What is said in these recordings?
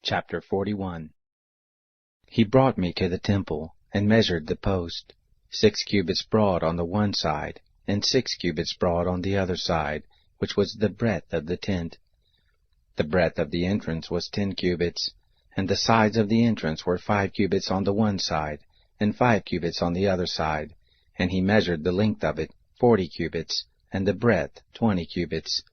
Chapter 41. He brought me to the temple, and measured the post, 6 cubits broad on the one side, and 6 cubits broad on the other side, which was the breadth of the tent. The breadth of the entrance was 10 cubits, and the sides of the entrance were 5 cubits on the one side, and 5 cubits on the other side. And he measured the length of it, 40 cubits, and the breadth 20 cubits.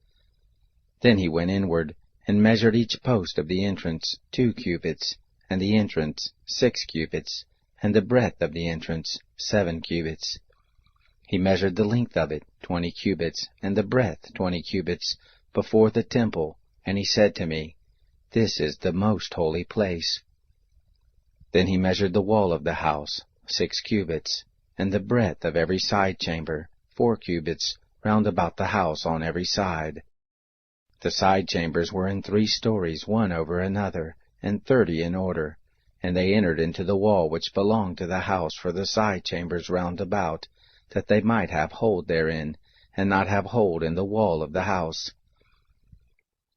Then he went inward, and measured each post of the entrance 2 cubits, and the entrance 6 cubits, and the breadth of the entrance 7 cubits. He measured the length of it 20 cubits, and the breadth 20 cubits, before the temple, and he said to me, "This is the most holy place." Then he measured the wall of the house 6 cubits, and the breadth of every side chamber 4 cubits, round about the house on every side. The side chambers were in 3 stories, one over another, and 30 in order, and they entered into the wall which belonged to the house for the side chambers round about, that they might have hold therein, and not have hold in the wall of the house.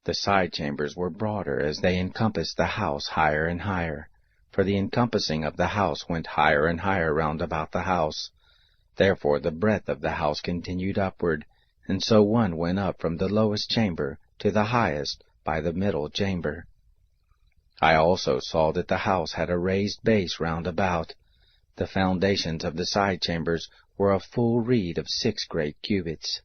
The side chambers were broader as they encompassed the house higher and higher, for the encompassing of the house went higher and higher round about the house. Therefore the breadth of the house continued upward, and so one went up from the lowest chamber to the highest by the middle chamber. I also saw that the house had a raised base round about. The foundations of the side chambers were a full reed of 6 great cubits.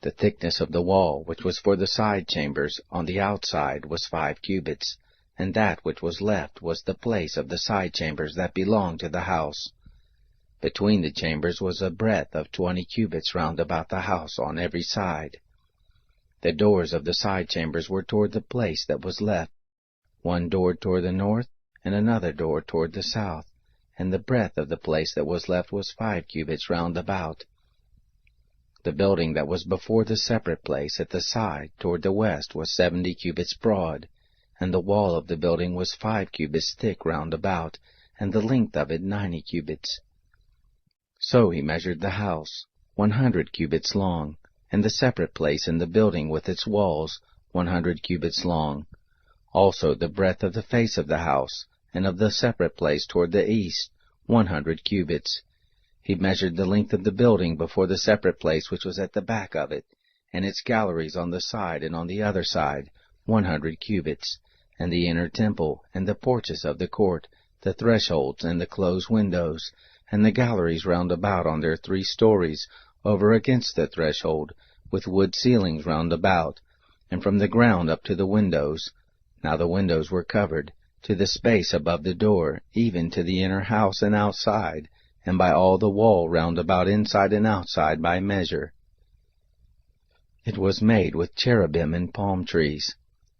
The thickness of the wall which was for the side chambers on the outside was 5 cubits, and that which was left was the place of the side chambers that belonged to the house. Between the chambers was a breadth of 20 cubits round about the house on every side. The doors of the side chambers were toward the place that was left, one door toward the north, and another door toward the south, and the breadth of the place that was left was 5 cubits round about. The building that was before the separate place at the side toward the west was 70 cubits broad, and the wall of the building was 5 cubits thick round about, and the length of it 90 cubits. So he measured the house, 100 cubits long, and the separate place in the building with its walls 100 cubits long. Also the breadth of the face of the house, and of the separate place toward the east, 100 cubits. He measured the length of the building before the separate place which was at the back of it, and its galleries on the side and on the other side, 100 cubits, and the inner temple, and the porches of the court, the thresholds, and the closed windows, and the galleries round about on their 3 stories, over against the threshold, with wood ceilings round about, and from the ground up to the windows. Now the windows were covered, to the space above the door, even to the inner house and outside, and by all the wall round about inside and outside by measure. It was made with cherubim and palm trees,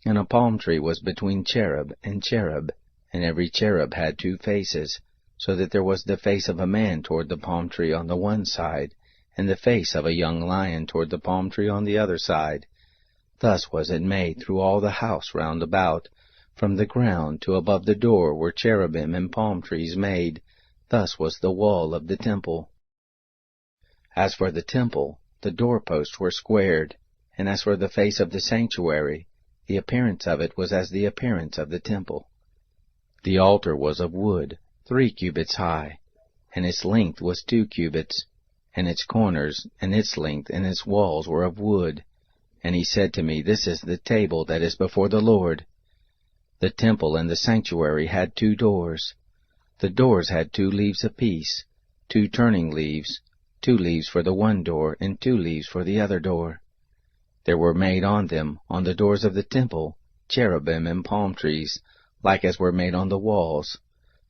and a palm tree was between cherub, and every cherub had 2 faces, so that there was the face of a man toward the palm tree on the one side, and the face of a young lion toward the palm tree on the other side. Thus was it made through all the house round about. From the ground to above the door were cherubim and palm trees made. Thus was the wall of the temple. As for the temple, the doorposts were squared, and as for the face of the sanctuary, the appearance of it was as the appearance of the temple. The altar was of wood, 3 cubits high, and its length was 2 cubits, and its corners, and its length, and its walls were of wood. And he said to me, "This is the table that is before the Lord." The temple and the sanctuary had 2 doors. The doors had 2 leaves apiece, 2 turning leaves, 2 leaves for the one door, and 2 leaves for the other door. There were made on them, on the doors of the temple, cherubim and palm trees, like as were made on the walls.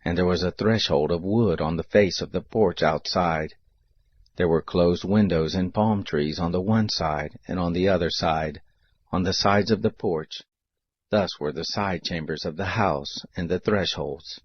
And there was a threshold of wood on the face of the porch outside. There were closed windows and palm trees on the one side and on the other side, on the sides of the porch. Thus were the side chambers of the house and the thresholds.